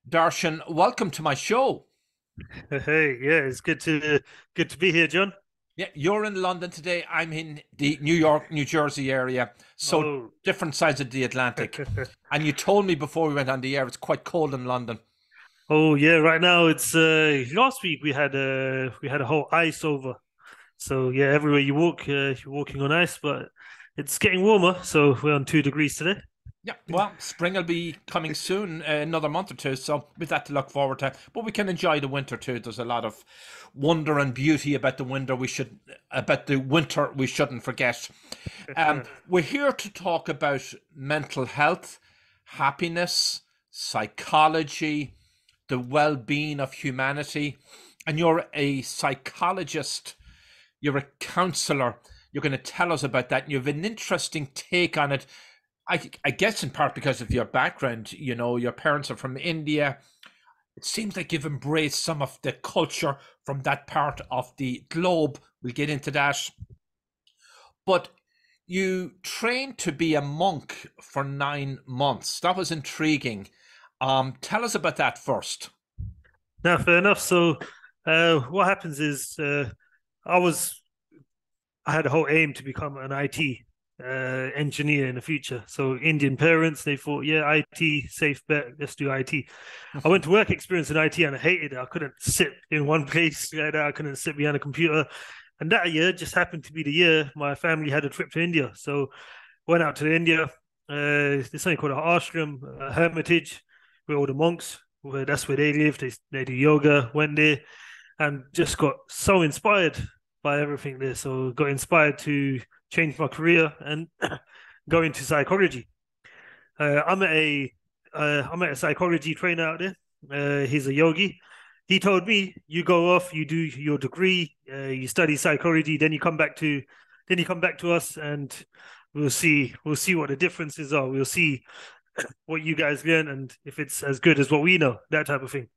Darshan, welcome to my show. Hey, yeah, it's good to be here, John. Yeah, you're in London today. I'm in the New York, New Jersey area, so Oh, different sides of the Atlantic. And you told me before we went on the air it's quite cold in London. oh yeah. Right now, it's last week we had a whole ice over. So yeah, everywhere you walk, you're walking on ice. But it's getting warmer, so we're on 2 degrees today. Yeah, well, spring will be coming soon, another month or two, so with that to look forward to. But we can enjoy the winter too. There's a lot of wonder and beauty about the winter we shouldn't forget. We're here to talk about mental health, happiness, psychology, the well-being of humanity, and you're a psychologist. You're a counselor. You're going to tell us about that, and you have an interesting take on it. I guess in part because of your background, your parents are from India. It seems like you've embraced some of the culture from that part of the globe. We'll get into that. But you trained to be a monk for 9 months. That was intriguing. Tell us about that first. Now, fair enough. So, what happens is, I was I had a whole aim to become an IT engineer in the future. So Indian parents, they thought, yeah, IT, safe bet, let's do IT. I went to work experience in IT and I hated it. I couldn't sit in one place like that. I couldn't sit behind a computer. And that year just happened to be the year my family had a trip to India. So went out to India. There's something called an ashram, a hermitage, where all the monks, where that's where they live. They do yoga. Went there and just got so inspired by everything there. So got inspired to change my career and go into psychology. Uh, I met a I met a psychology trainer out there. He's a yogi. He told me, "You go off, you do your degree, you study psychology, then you come back to us, and we'll see what the differences are. We'll see what you guys learn, and if it's as good as what we know, that type of thing."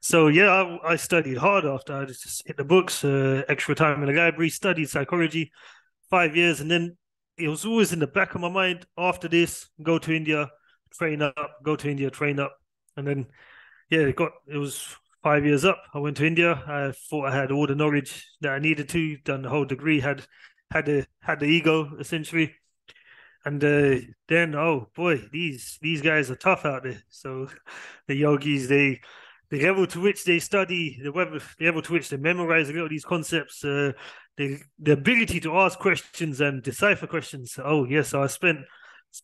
So yeah, I studied hard after I just hit the books, extra time in the library, studied psychology 5 years, and then it was always in the back of my mind. After this, go to India, train up, go to India, train up, and then yeah, it was 5 years up. I went to India. I thought I had all the knowledge that I needed to, done the whole degree, had the ego essentially, and then oh boy, these guys are tough out there. So the yogis, the level to which they study, the level to which they memorize a lot of these concepts, the ability to ask questions and decipher questions. Oh yes, so I spent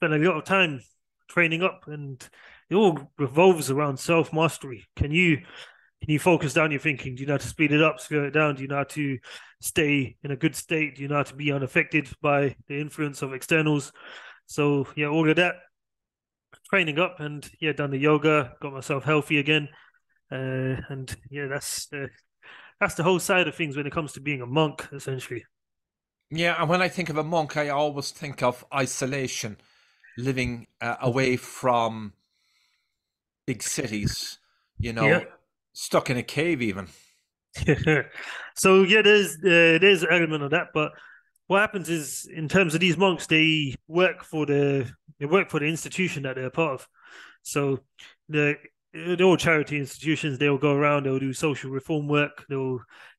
a lot of time training up, and it all revolves around self mastery. Can you focus down your thinking? Do you know how to speed it up, slow it down? Do you know how to stay in a good state? Do you know how to be unaffected by the influence of externals? So yeah, all of that training up, and yeah, done the yoga, got myself healthy again, and yeah, that's the whole side of things when it comes to being a monk, essentially. Yeah, and when I think of a monk, I always think of isolation, living away from big cities, you Yeah. know, stuck in a cave even. So yeah, there's an element of that, but what happens is in terms of these monks, they work for the institution that they're a part of. So the they're all charity institutions. They'll go around. They'll do social reform work.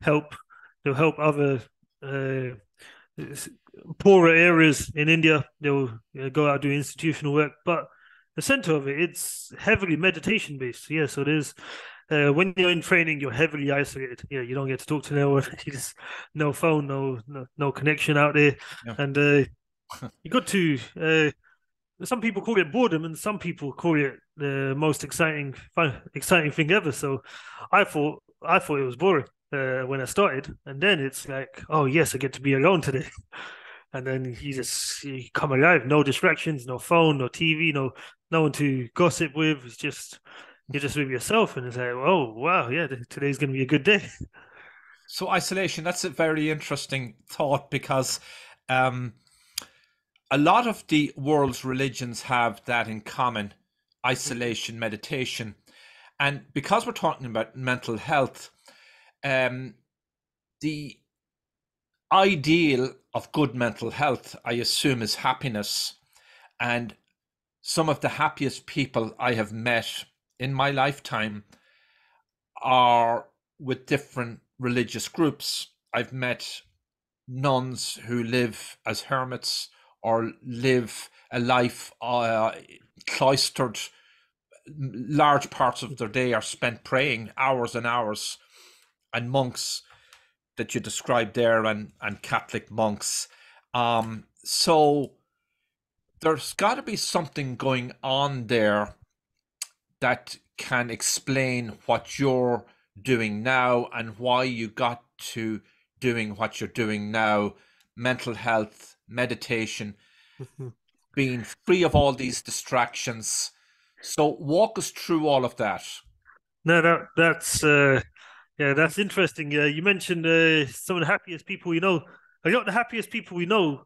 Help. They'll help other uh, poorer areas in India. They'll go out do institutional work, but the center of it's heavily meditation based. Yeah, so there's when you're in training, you're heavily isolated. Yeah, you don't get to talk to no one. You just no phone, no connection out there, Yeah. and you got to. Some people call it boredom, and some people call it the most exciting thing ever. So, I thought it was boring when I started, and then it's like, oh yes, I get to be alone today. And then you come alive, no distractions, no phone, no TV, no one to gossip with. It's just you're just with yourself, and it's like, oh wow, yeah, today's gonna be a good day. So isolation, that's a very interesting thought because um, a lot of the world's religions have that in common, isolation, meditation. And because we're talking about mental health, um, the ideal of good mental health, I assume, is happiness. And some of the happiest people I have met in my lifetime are with different religious groups. I've met nuns who live as hermits or live a life cloistered. Large parts of their day are spent praying, hours and hours, and monks that you described there, and Catholic monks. So there's got to be something going on there that can explain what you're doing now and why you got to doing what you're doing now. Mental health, meditation, being free of all these distractions. So walk us through all of that. No, that's interesting. You mentioned some of the happiest people you know. A lot of the happiest people we know,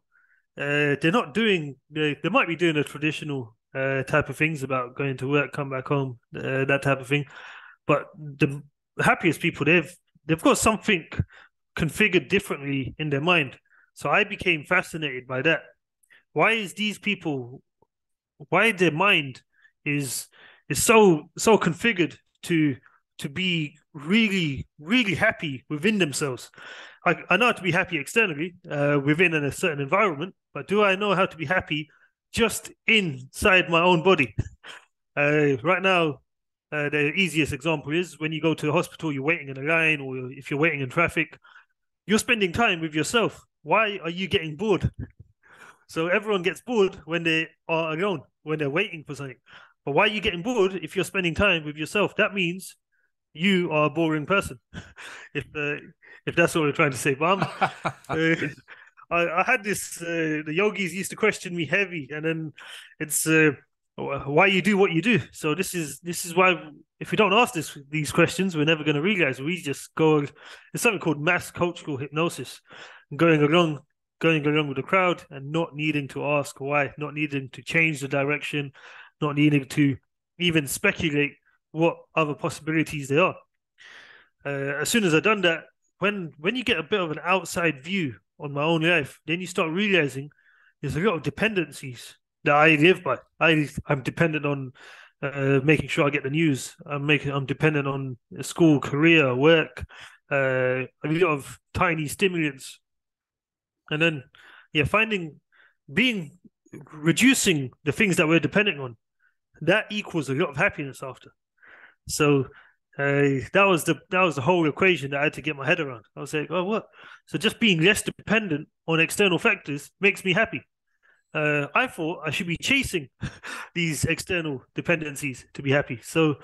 they're not doing. They might be doing the traditional type of things about going to work, come back home, that type of thing. But the happiest people, they've got something configured differently in their mind. So I became fascinated by that. Why is these people? Why their mind is so configured to be really happy within themselves. I know how to be happy externally within a certain environment, but do I know how to be happy just inside my own body? Right now, the easiest example is when you go to the hospital, you're waiting in a line, or if you're waiting in traffic, you're spending time with yourself. Why are you getting bored? So everyone gets bored when they are alone, when they're waiting for something. But why are you getting bored if you're spending time with yourself? That means you are a boring person. if that's what we're trying to say. But I had this. The yogis used to question me heavy, and then it's why you do what you do. So this is why if we don't ask these questions, we're never going to realize. We just go. It's something called mass cultural hypnosis, going along with the crowd and not needing to ask why, not needing to change the direction, not needing to even speculate what other possibilities there are. As soon as I've done that, when you get a bit of an outside view on my own life, then you start realizing there's a lot of dependencies that I live by. I'm dependent on making sure I get the news. I'm dependent on school, career, work, a lot of tiny stimulants. And then, reducing the things that we're depending on, that equals a lot of happiness after. So that was the whole equation that I had to get my head around. I was like, oh, what? So just being less dependent on external factors makes me happy. I thought I should be chasing these external dependencies to be happy. So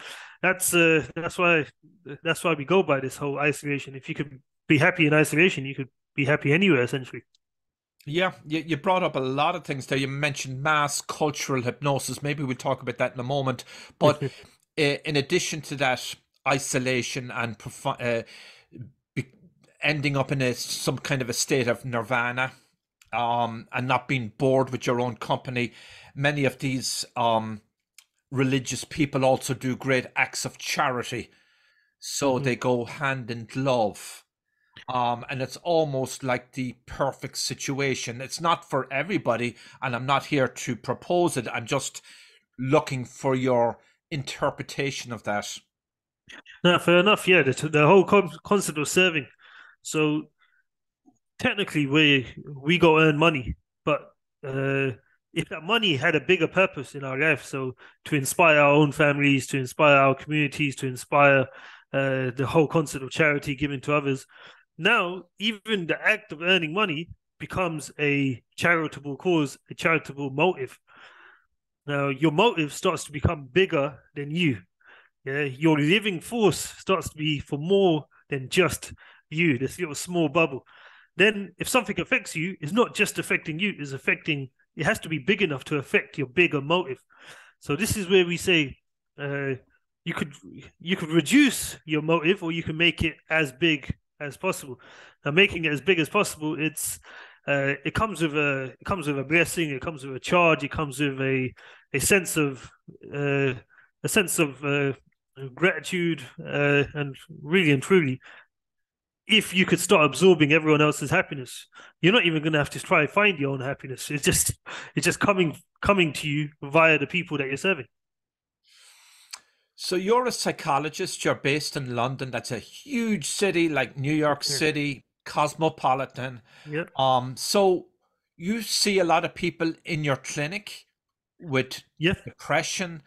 that's why we go by this whole isolation. If you could be happy in isolation, you could be happy anywhere, essentially. Yeah, you brought up a lot of things there. You mentioned mass cultural hypnosis. Maybe we'll talk about that in a moment. But in addition to that, isolation and ending up in some kind of a state of nirvana, and not being bored with your own company. Many of these religious people also do great acts of charity. So they go hand in glove. And it's almost like the perfect situation. It's not for everybody, and I'm not here to propose it. I'm just looking for your interpretation of that. No, fair enough. Yeah, the whole concept of serving. So technically, we go earn money, but if that money had a bigger purpose in our life, so to inspire our own families, to inspire our communities, to inspire the whole concept of charity, giving to others. Now, even the act of earning money becomes a charitable cause, a charitable motive. Now, your motive starts to become bigger than you. Yeah, your living force starts to be for more than just you, this little small bubble. Then, if something affects you, it's not just affecting you; it has to be big enough to affect your bigger motive. So this is where we say you could reduce your motive, or you can make it as big as possible. Now, making it as big as possible, it comes with a blessing, it comes with a charge, it comes with a sense of gratitude, and really and truly, if you could start absorbing everyone else's happiness, you're not even going to have to try and find your own happiness. It's just coming to you via the people that you're serving. So you're a psychologist, you're based in London. That's a huge city like New York Yeah. City, cosmopolitan. Yeah. So you see a lot of people in your clinic with Yeah. depression,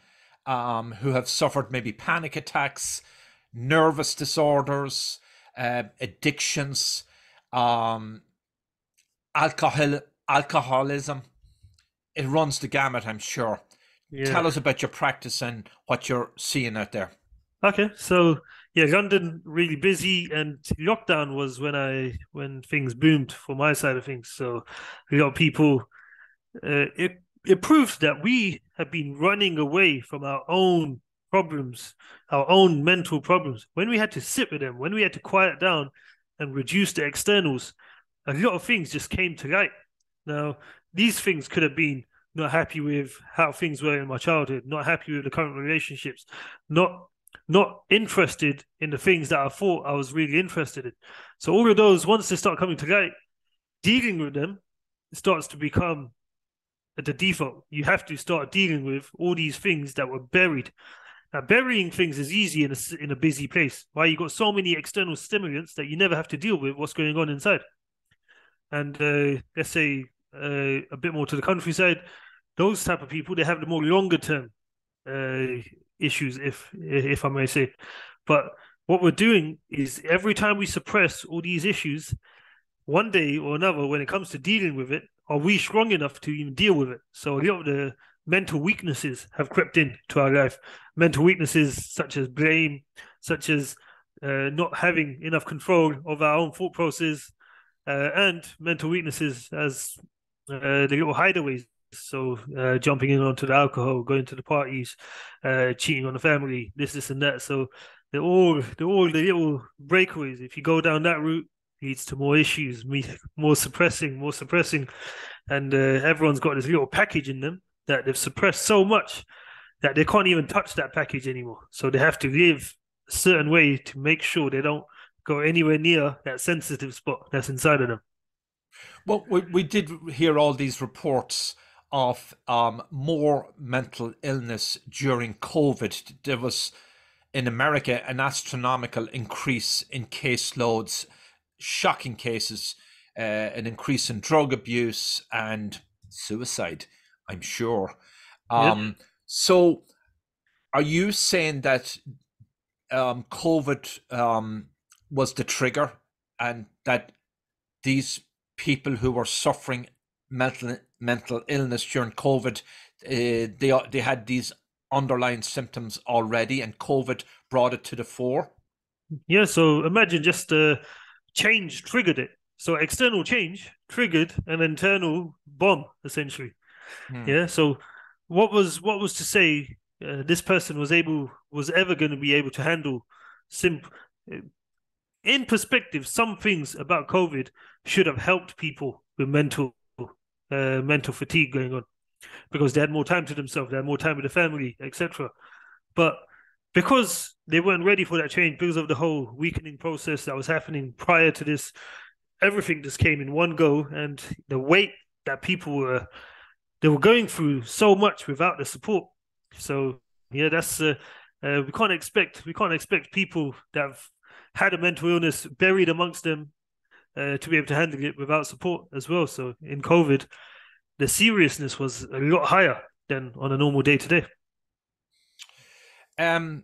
who have suffered maybe panic attacks, nervous disorders, addictions, um, alcoholism. It runs the gamut, I'm sure. Yeah. Tell us about your practice and what you're seeing out there. Okay, so yeah, London really busy, and lockdown was when things boomed for my side of things. So a lot of people, it proves that we have been running away from our own problems, our own mental problems. When we had to sit with them, when we had to quiet down and reduce the externals, a lot of things just came to light. Now, these things could have been not happy with how things were in my childhood, not happy with the current relationships, not not interested in the things that I thought I was really interested in. So all of those, once they start coming to light, dealing with them starts to become the default. You have to start dealing with all these things that were buried. Now, burying things is easy in a busy place. Why? You got so many external stimulants that you never have to deal with what's going on inside. And let's say a bit more to the countryside, those type of people, they have the more longer term uh, issues, if I may say. But what we're doing is every time we suppress all these issues, one day or another, when it comes to dealing with it, are we strong enough to even deal with it? So a lot of the mental weaknesses have crept into our life. Mental weaknesses such as blame, such as not having enough control of our own thought process, and mental weaknesses as the little hideaways. So jumping in onto the alcohol, going to the parties, cheating on the family, this, and that. So they're all the little breakaways. If you go down that route, leads to more issues, more suppressing, and everyone's got this little package in them that they've suppressed so much that they can't even touch that package anymore. So they have to live a certain way to make sure they don't go anywhere near that sensitive spot that's inside of them. Well, we did hear all these reports of more mental illness during COVID. There was in America an astronomical increase in caseloads, shocking cases, an increase in drug abuse and suicide, I'm sure. Yep. So, are you saying that COVID was the trigger and that these people who were suffering mental illness during COVID, they had these underlying symptoms already, and COVID brought it to the fore? Yeah. So imagine just change triggered it. So external change triggered an internal bomb, essentially. Hmm. Yeah. So what was to say this person was ever going to be able to handle simple. In perspective, some things about COVID should have helped people with mental fatigue going on because they had more time to themselves, they had more time with the family, etc. But because they weren't ready for that change, because of the whole weakening process that was happening prior to this, everything just came in one go, and the weight that people were going through so much without the support. So yeah, that's we can't expect people that have had a mental illness buried amongst them to be able to handle it without support as well. So in COVID, the seriousness was a lot higher than on a normal day to day. Um,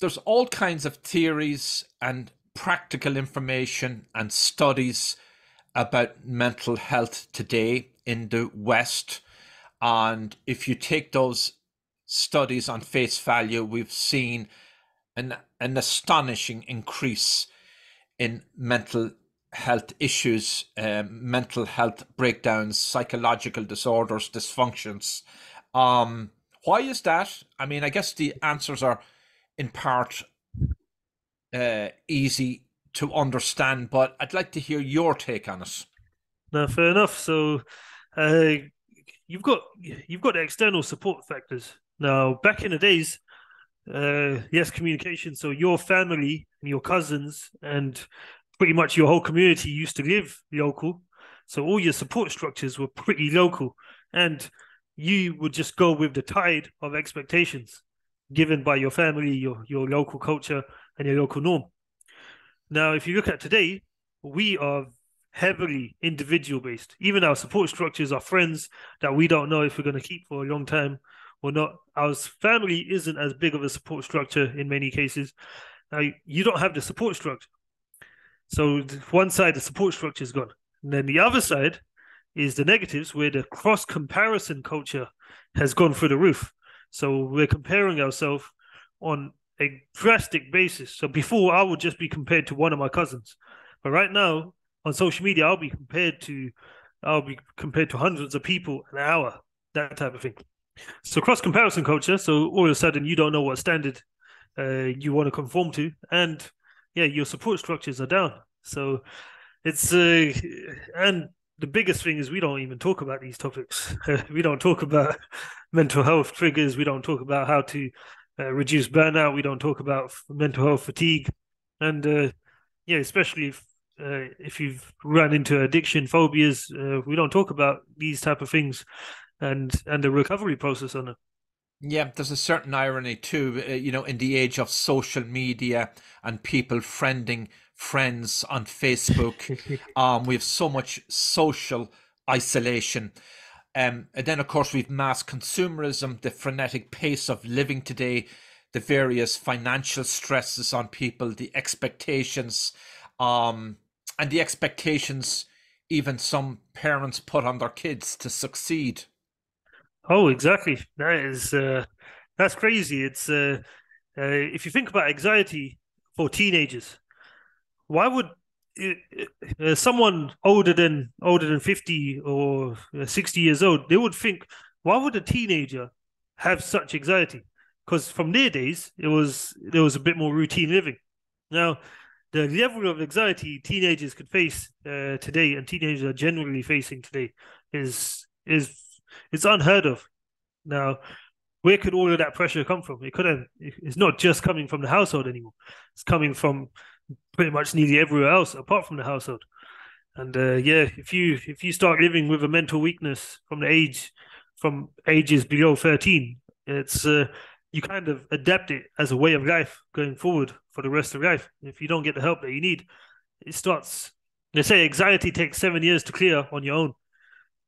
there's all kinds of theories and practical information and studies about mental health today in the West. And if you take those studies on face value, we've seen an astonishing increase in mental health issues, mental health breakdowns, psychological disorders, dysfunctions. Why is that? I mean, I guess the answers are in part easy to understand, but I'd like to hear your take on it. Now, fair enough. So uh, you've got the external support factors. Now, back in the days, yes, communication. So your family and your cousins and pretty much your whole community used to live local. So all your support structures were pretty local, and you would just go with the tide of expectations. given by your family, your local culture, and your local norm. Now, if you look at today, we are heavily individual based. Even our support structures are friends that we don't know if we're going to keep for a long time or not. Our family isn't as big of a support structure in many cases. Now, you don't have the support structure. So one side, the support structure is gone. And then the other side is the negatives, where the cross comparison culture has gone through the roof. So we're comparing ourselves on a drastic basis. So before, I would just be compared to one of my cousins, but right now on social media, I'll be compared to hundreds of people an hour, that type of thing. So cross comparison culture. So all of a sudden, you don't know what standard you want to conform to, and yeah, your support structures are down. So it's and the biggest thing is we don't even talk about these topics. We don't talk about mental health triggers. We don't talk about how to reduce burnout. We don't talk about mental health fatigue, and yeah, especially if you've run into addiction phobias, we don't talk about these type of things and the recovery process on it. Yeah, there's a certain irony too, in the age of social media and people friending friends on Facebook. We have so much social isolation. And then, of course, we've mass consumerism, the frenetic pace of living today, the various financial stresses on people, the expectations, and the expectations even some parents put on their kids to succeed. Oh, exactly. That's crazy. It's if you think about anxiety for teenagers, why would someone older than 50 or 60 years old, they would think, why would a teenager have such anxiety? Because from their days, there was a bit more routine living. Now, the level of anxiety teenagers could face today, and teenagers are generally facing today, is it's unheard of. Now, where could all of that pressure come from? It's not just coming from the household anymore. It's coming from pretty much nearly everywhere else apart from the household. And yeah, if you start living with a mental weakness from ages below 13, it's you kind of adapt it as a way of life going forward for the rest of life. If you don't get the help that you need, it starts. They say anxiety takes 7 years to clear on your own,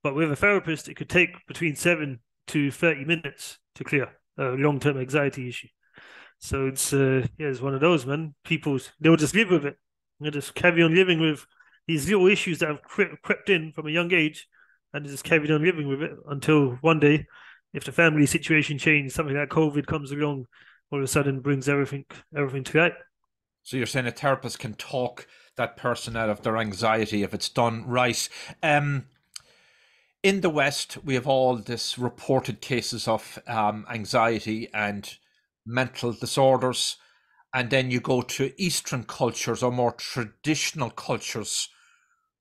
but with a therapist, it could take between 7 to 30 minutes to clear a long-term anxiety issue. So yeah, it's one of those, man. They'll just live with it. They'll just carry on living with these little issues that have crept in from a young age, and just carry on living with it until one day, if the family situation changes, something like COVID comes along, all of a sudden brings everything to light. So you're saying a therapist can talk that person out of their anxiety if it's done right. In the West, we have all this reported cases of anxiety and mental disorders. And then you go to Eastern cultures or more traditional cultures.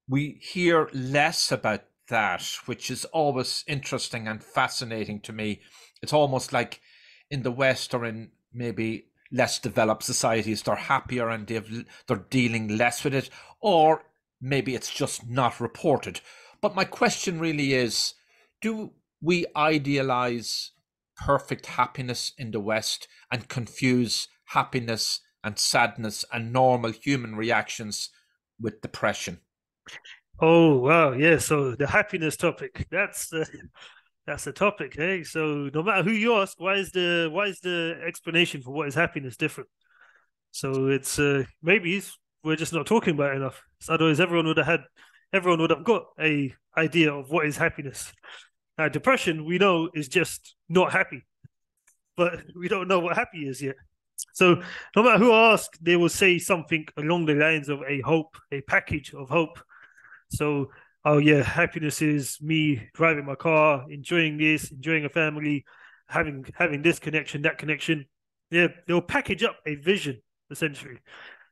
We hear less about that, which is always interesting and fascinating to me. It's almost like in the West or in maybe less developed societies, they're happier and they're dealing less with it, or maybe it's just not reported. But my question really is, do we idealize perfect happiness in the West and confuse happiness and sadness and normal human reactions with depression? Oh wow, yeah. So the happiness topic. That's the topic, hey. So no matter who you ask, why is the explanation for what is happiness different? So it's we're just not talking about it enough. So otherwise, everyone would have got a idea of what is happiness. Now, depression we know is just not happy, but we don't know what happy is yet. So no matter who asks, they will say something along the lines of a package of hope. So, oh yeah, happiness is me driving my car, enjoying this, enjoying a family, having this connection, that connection. Yeah, they'll package up a vision essentially.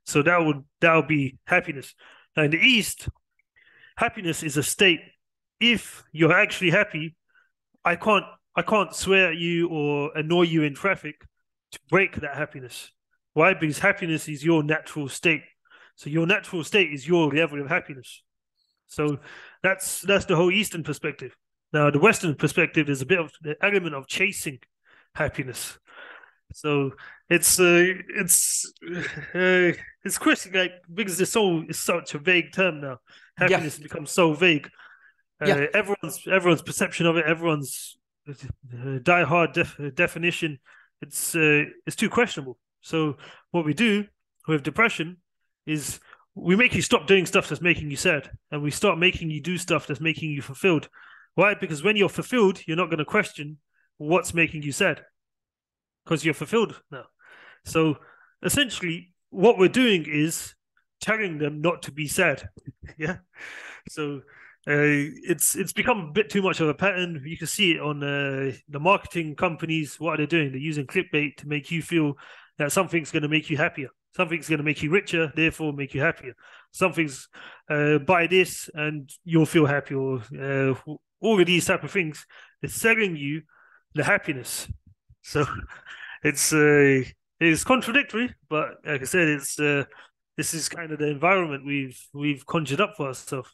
So that would be happiness. Now in the East, happiness is a state. If you're actually happy, I can't I can't swear at you or annoy you in traffic to break that happiness. Why? Because happiness is your natural state. So your natural state is your level of happiness. So that's the whole Eastern perspective. Now the Western perspective is a bit of the element of chasing happiness. So it's question like because the soul is such a vague term now. Yeah, Happiness has become so vague. yeah, Everyone's perception of it, everyone's die-hard definition, it's too questionable. So what we do with depression is we make you stop doing stuff that's making you sad, and we start making you do stuff that's making you fulfilled. Why? Because when you're fulfilled, you're not going to question what's making you sad because you're fulfilled now. So essentially, what we're doing is telling them not to be sad. Yeah. So it's become a bit too much of a pattern. You can see it on the marketing companies. What are they doing? They're using clickbait to make you feel that something's going to make you happier. Something's going to make you richer, therefore make you happier. Something's buy this and you'll feel happy, or all of these type of things. They're selling you the happiness. So it's contradictory, but like I said, it's this is kind of the environment we've conjured up for ourselves.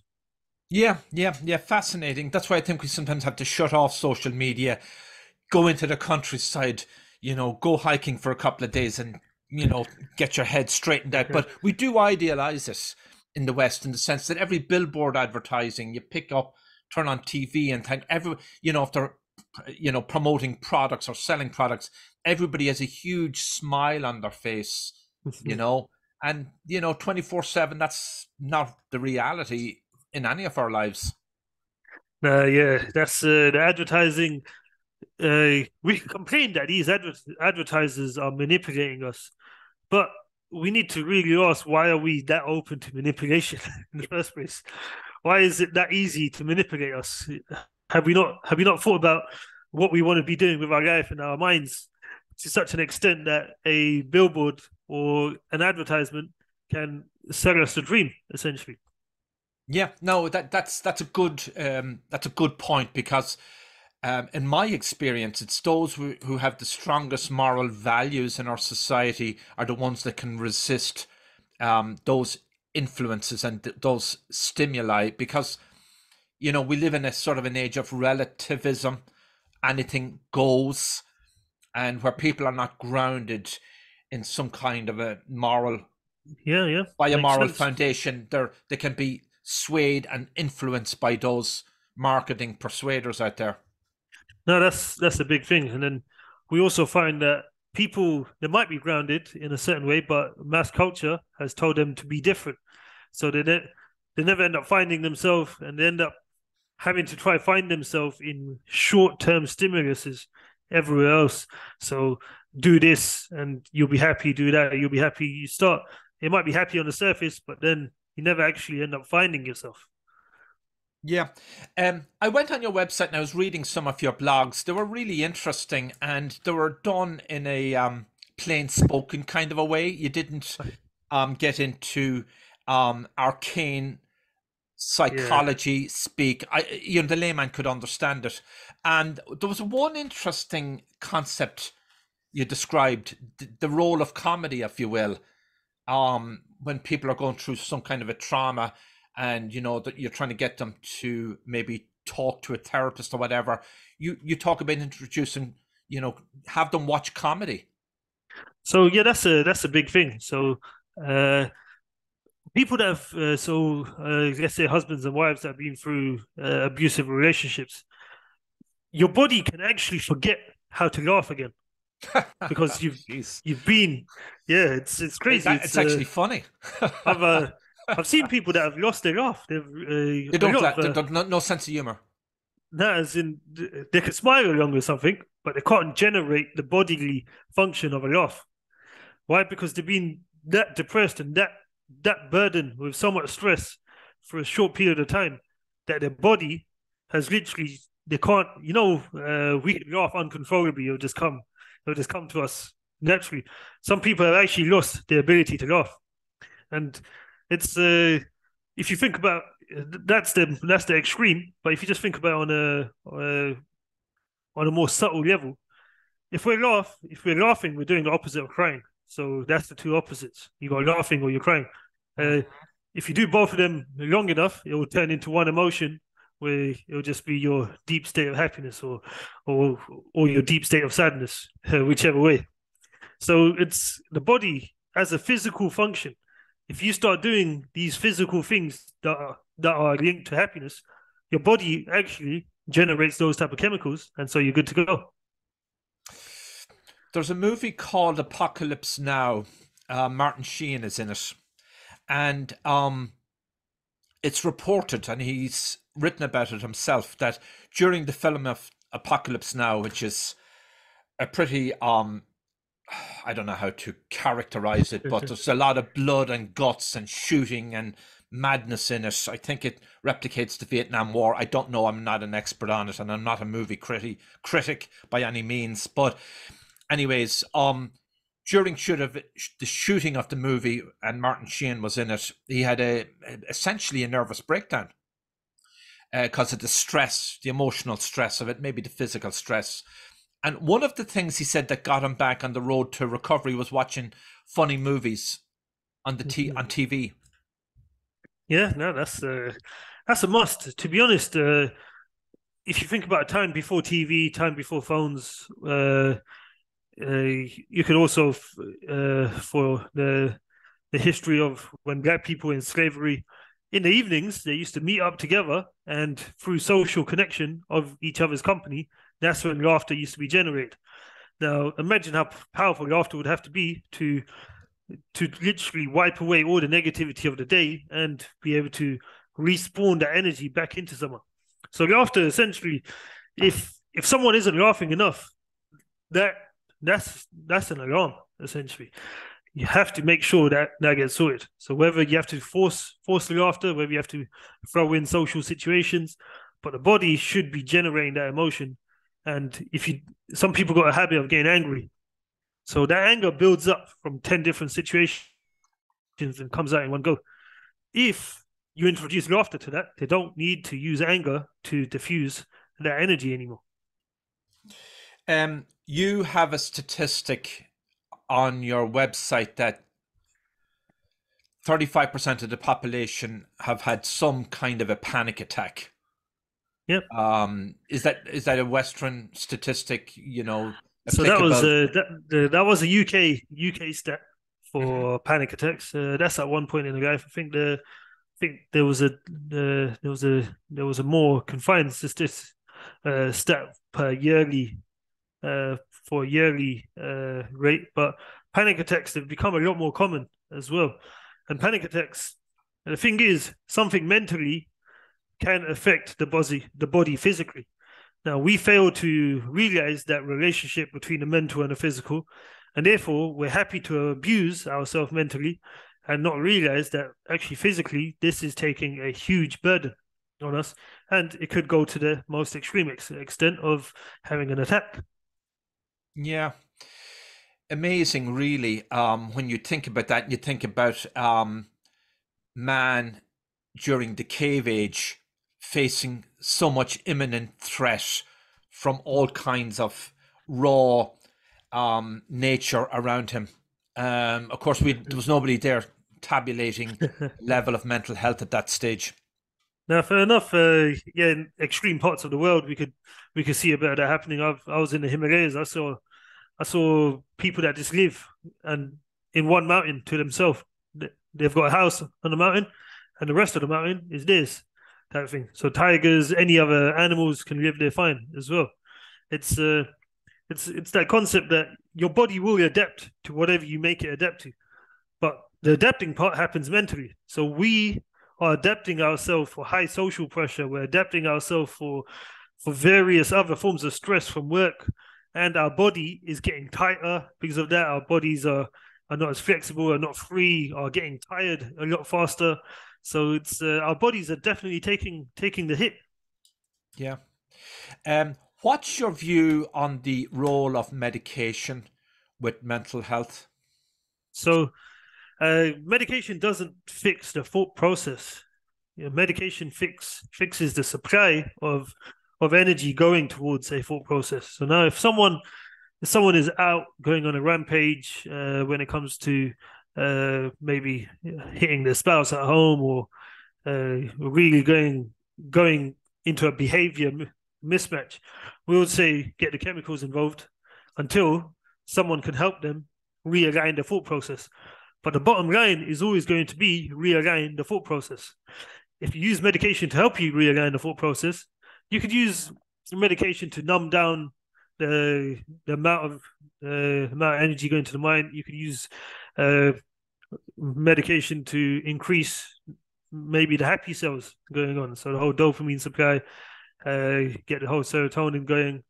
yeah, yeah, yeah. Fascinating. That's why I think we sometimes have to shut off social media, go into the countryside, go hiking for a couple of days and, get your head straightened out. Yeah. But we do idealize it in the West in the sense that every billboard advertising you pick up, turn on TV and think if they're, promoting products or selling products, everybody has a huge smile on their face, you know, and, 24/7, that's not the reality in any of our lives. Yeah, that's the advertising. We complain that these advertisers are manipulating us, but we need to really ask, why are we that open to manipulation in the first place? Why is it that easy to manipulate us? Have we not thought about what we want to be doing with our life and our minds to such an extent that a billboard or an advertisement can sell us a dream, essentially? Yeah, no, that's a good point because in my experience, it's those who have the strongest moral values in our society are the ones that can resist those influences and those stimuli because we live in a sort of an age of relativism. Anything goes, and where people are not grounded in some kind of a moral Yeah, yeah, by a makes moral sense. foundation, they can be swayed and influenced by those marketing persuaders out there. No, that's a big thing. And then we also find that people they might be grounded in a certain way, but mass culture has told them to be different. So they never end up finding themselves, and they end up having to try find themselves in short-term stimuluses everywhere else. So do this and you'll be happy, do that, you'll be happy. You start, it might be happy on the surface, but then you never actually end up finding yourself. Yeah. I went on your website and I was reading some of your blogs. They were really interesting and they were done in a plain spoken kind of a way. You didn't get into arcane Yeah. psychology speak. The layman could understand it. And there was one interesting concept you described, the role of comedy, if you will, when people are going through some kind of a trauma and that you're trying to get them to maybe talk to a therapist or whatever. You talk about introducing, have them watch comedy. So yeah, that's a big thing. So uh people that have let's say husbands and wives that have been through abusive relationships, your body can actually forget how to laugh again because Jeez. you've been, yeah, it's crazy. It's actually funny. I've uh, I've seen people that have lost their laugh. They've They a don't lot laugh. of They no sense of humor. that as in they can smile along with something, but they can't generate the bodily function of a laugh. Why? Because they've been that depressed and that burdened with so much stress for a short period of time that their body has literally they can't. We can laugh uncontrollably. It'll just come to us naturally. Some people have actually lost the ability to laugh, and it's if you think about that's the extreme. But if you just think about on a more subtle level, if we're laughing, we're doing the opposite of crying. So that's the two opposites. You go laughing or you're crying. Uh, if you do both of them long enough, it will turn into one emotion where it'll just be your deep state of happiness or or your deep state of sadness, whichever way. So it's the body as a physical function. If you start doing these physical things that are linked to happiness, your body actually generates those type of chemicals, and so you're good to go. There's a movie called Apocalypse Now. Martin Sheen is in it, and it's reported, and he's written about it himself, that during the film of Apocalypse Now, which is a pretty I don't know how to characterize it, but there's a lot of blood and guts and shooting and madness in it. I think it replicates the Vietnam War. I don't know. I'm not an expert on it, and I'm not a movie critic by any means. But, anyways, during the shooting of the movie, and Martin Sheen was in it, he had essentially a nervous breakdown because of the stress, the emotional stress of it, maybe the physical stress. And one of the things he said that got him back on the road to recovery was watching funny movies on on TV. Yeah, no, that's a must. To be honest, if you think about a time before TV, time before phones, you could also for the history of when black people in slavery, in the evenings they used to meet up together, and through social connection of each other's company, that's when laughter used to be generated. Now, imagine how powerful laughter would have to be to literally wipe away all the negativity of the day and be able to respawn that energy back into someone. So laughter, essentially, if someone isn't laughing enough, that's an alarm. Essentially, you have to make sure that gets sorted. So whether you have to force the laughter, whether you have to throw in social situations, but the body should be generating that emotion. And some people got a habit of getting angry, so that anger builds up from 10 different situations and comes out in one go. If you introduce laughter to that, they don't need to use anger to diffuse that energy anymore. You have a statistic on your website that 35% of the population have had some kind of a panic attack. Yep. Is that a Western statistic? So that was a UK stat for panic attacks. That's at one point in the life. I think there was a more confined stat per yearly for a yearly rate, but panic attacks have become a lot more common as well. And panic attacks, the thing is, something mentally can affect the body physically. Now, we fail to realize that relationship between the mental and the physical, and therefore we're happy to abuse ourselves mentally and not realize that actually physically this is taking a huge burden on us, and it could go to the most extreme extent of having an attack. Yeah. Amazing, really. When you think about that, you think about man during the cave age facing so much imminent threat from all kinds of raw nature around him. Of course, there was nobody there tabulating level of mental health at that stage. Now, fair enough. Yeah, in extreme parts of the world, we could see a bit of that happening. I was in the Himalayas. I saw people that just live and in one mountain to themselves. They've got a house on the mountain, and the rest of the mountain is theirs, type of thing. So tigers, any other animals can live there fine as well. It's that concept that your body will adapt to whatever you make it adapt to, but the adapting part happens mentally. So we are adapting ourselves for high social pressure. We're adapting ourselves for various other forms of stress from work, and our body is getting tighter because of that. Our bodies are not as flexible, are not free, are getting tired a lot faster. So it's our bodies are definitely taking the hit. Yeah. What's your view on the role of medication with mental health? So medication doesn't fix the thought process. Medication fixes the supply of energy going towards a thought process. So now if someone is out going on a rampage when it comes to maybe hitting their spouse at home, or really going into a behavior mismatch, we would say get the chemicals involved until someone can help them realign the thought process. But the bottom line is always going to be realign the thought process. If you use medication to help you realign the thought process, you could use medication to numb down the amount of energy going to the mind. You could use medication to increase maybe the happy cells going on, so the whole dopamine supply, get the whole serotonin going.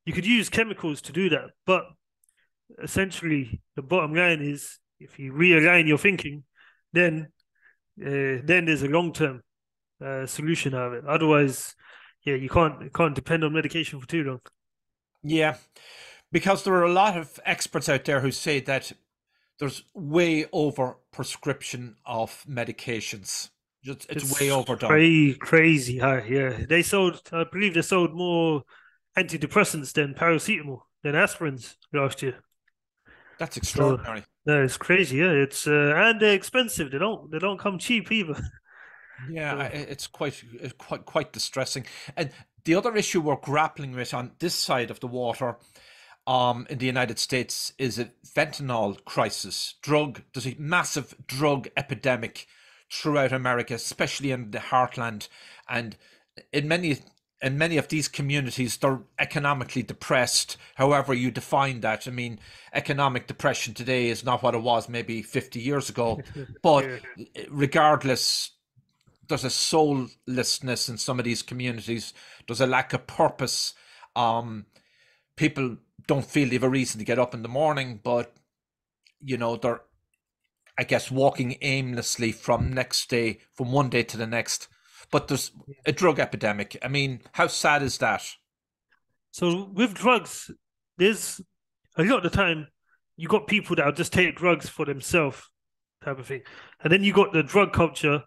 You could use chemicals to do that, but essentially the bottom line is if you realign your thinking, then there's a long-term solution out of it. Otherwise, yeah, you can't depend on medication for too long. Yeah, because there are a lot of experts out there who say that there's way over prescription of medications. It's way overdone. Crazy high. Yeah, I believe they sold more antidepressants than paracetamol than aspirins last year. That's So extraordinary. no, it's crazy. Yeah, it's and they're expensive. They don't come cheap either. Yeah, So it's quite distressing. And the other issue we're grappling with on this side of the water, in the United States, is a fentanyl crisis. There's a massive drug epidemic throughout America, especially in the heartland, and in many of these communities, they're economically depressed. However you define that, I mean, economic depression today is not what it was maybe 50 years ago. But yeah. regardless, there's a soullessness in some of these communities. There's a lack of purpose. People don't feel they have a reason to get up in the morning, but they're, I guess, walking aimlessly from one day to the next. But there's a drug epidemic. I mean, how sad is that? So with drugs, there's a lot of the time you got people that'll just take drugs for themselves, type of thing, and then you got the drug culture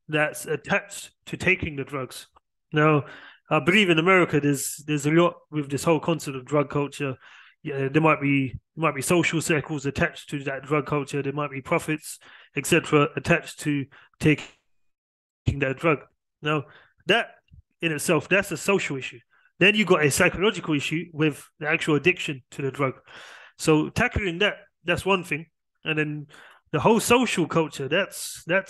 that's attached to taking the drugs. Now, I believe in America, there's a lot with this whole concept of drug culture. Yeah, there might be social circles attached to that drug culture. There might be profits, etc., attached to taking that drug. Now, that in itself, that's a social issue. Then you got a psychological issue with the actual addiction to the drug. So tackling that's one thing, and then the whole social culture, that's a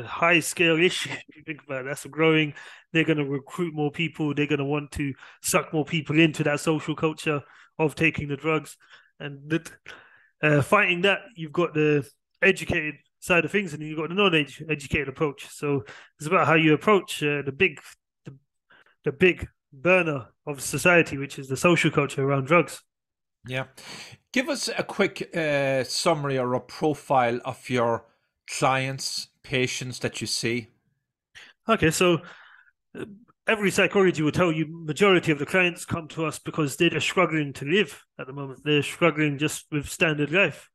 high scale issue. If you think about it, that's a growing. They're going to recruit more people. They're going to want to suck more people into that social culture of taking the drugs, and fighting that, you've got the educated side of things, and you've got the non-educated approach. So it's about how you approach the big burner of society, which is the social culture around drugs. Yeah. Give us a quick summary or a profile of your clients, patients that you see. Okay, so every psychology will tell you majority of the clients come to us because they're just struggling to live at the moment. They're struggling just with standard life.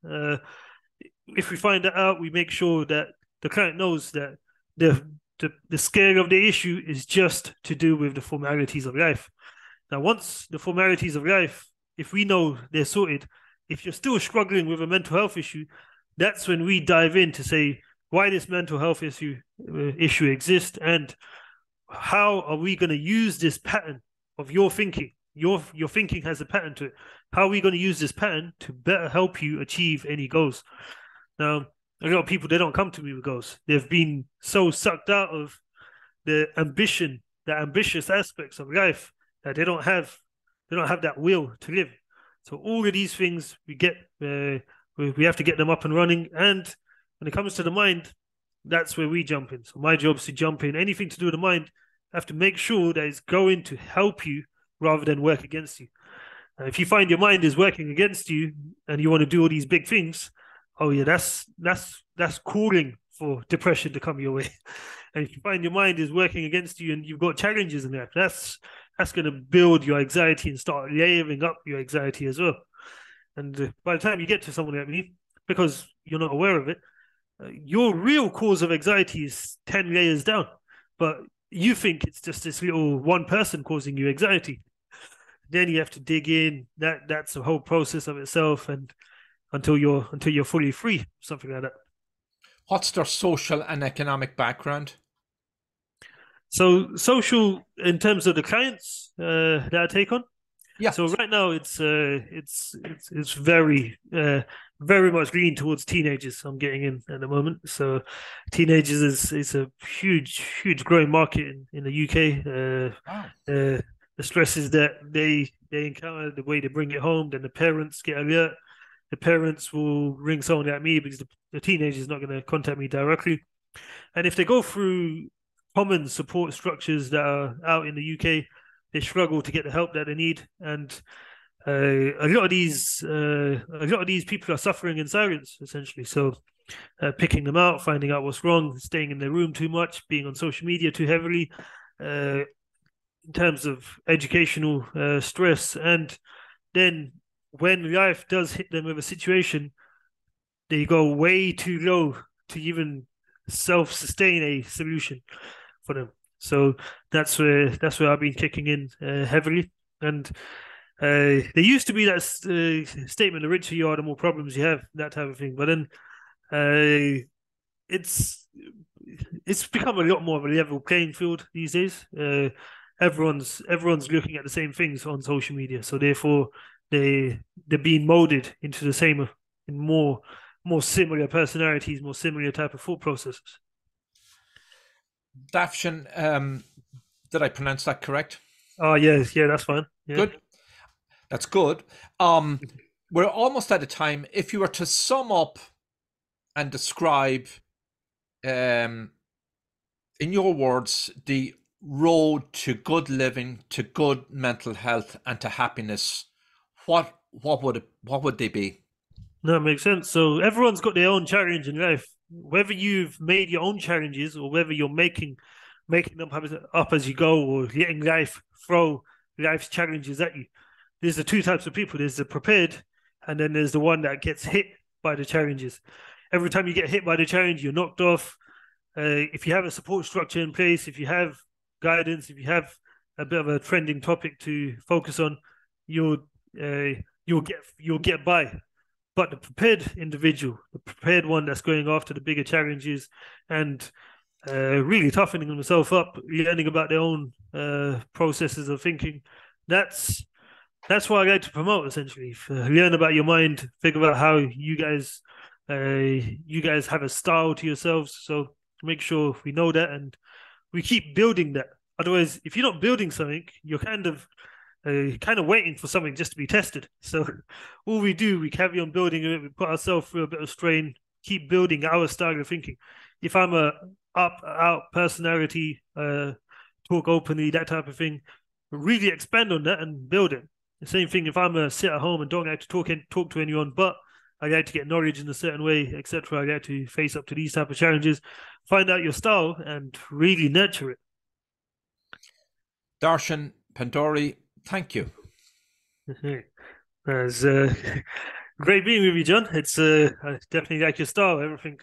If we find that out, we make sure that the client knows that the scale of the issue is just to do with the formalities of life. Now, once the formalities of life, if we know they're sorted, if you're still struggling with a mental health issue, that's when we dive in to say why this mental health issue exists and how are we going to use this pattern of your thinking. Your thinking has a pattern to it. How are we going to use this pattern to better help you achieve any goals? Now, a lot of people, they don't come to me with goals. They've been so sucked out of the ambitious aspects of life that they don't have that will to live. So all of these things we have to get them up and running. And when it comes to the mind, that's where we jump in. So my job is to jump in. Anything to do with the mind, I have to make sure that it's going to help you rather than work against you. If you find your mind is working against you and you want to do all these big things, oh yeah, that's calling for depression to come your way. And if you find your mind is working against you and you've got challenges in there, that's going to build your anxiety and start layering up your anxiety as well. And by the time you get to someone like me, because you're not aware of it, your real cause of anxiety is 10 layers down. But you think it's just this little one person causing you anxiety. Then you have to dig in. That's a whole process of itself, and until you're fully free, something like that. What's their social and economic background? So social, in terms of the clients that I take on, Yeah. So right now it's very much lean towards teenagers. I'm getting in at the moment. So teenagers is a huge growing market in the UK. Wow. The stresses that they encounter, the way they bring it home, then the parents get alert. The parents will ring someone like me because the teenager is not going to contact me directly. And if they go through common support structures that are out in the UK, they struggle to get the help that they need. And a lot of these people are suffering in silence, essentially. So picking them out, finding out what's wrong, staying in their room too much, being on social media too heavily, in terms of educational stress, and then when life does hit them with a situation, they go way too low to even self-sustain a solution for them. So that's where I've been kicking in heavily. And there used to be that statement: the richer you are, the more problems you have, that type of thing. But then uh, it's it's become a lot more of a level playing field these days. Everyone's looking at the same things on social media, so therefore they're being molded into the same, in more similar personalities, more similar type of thought processes. Darshan, did I pronounce that correct? Oh yes, yeah, that's fine. Yeah. Good. That's good. We're almost at a time. If you were to sum up and describe, in your words, the road to good living, to good mental health, and to happiness, what would they be? No, it makes sense. So everyone's got their own challenge in life. Whether you've made your own challenges or whether you're making them up as you go, or letting life throw life's challenges at you. There's the two types of people. There's the prepared, and then there's the one that gets hit by the challenges. Every time you get hit by the challenge, you're knocked off. If you have a support structure in place, if you have guidance, if you have a bit of a trending topic to focus on, you'll you'll get by. But the prepared individual, the prepared one that's going after the bigger challenges and really toughening themselves up, learning about their own processes of thinking, that's that's what I like to promote essentially. Learn about your mind, figure out how you guys have a style to yourselves. So make sure we know that and we keep building that. Otherwise, if you're not building something, you're kind of waiting for something just to be tested. So all we do, we carry on building it. We put ourselves through a bit of strain, keep building our style of thinking. If I'm a up out personality, talk openly, that type of thing, really expand on that and build it. The same thing if I'm a sit at home and don't like to talk to anyone, but I like to get knowledge in a certain way, etc. I like to face up to these type of challenges. Find out your style and really nurture it. Darshan Pindoria, thank you. It's great being with you, John. It's I definitely like your style. Everything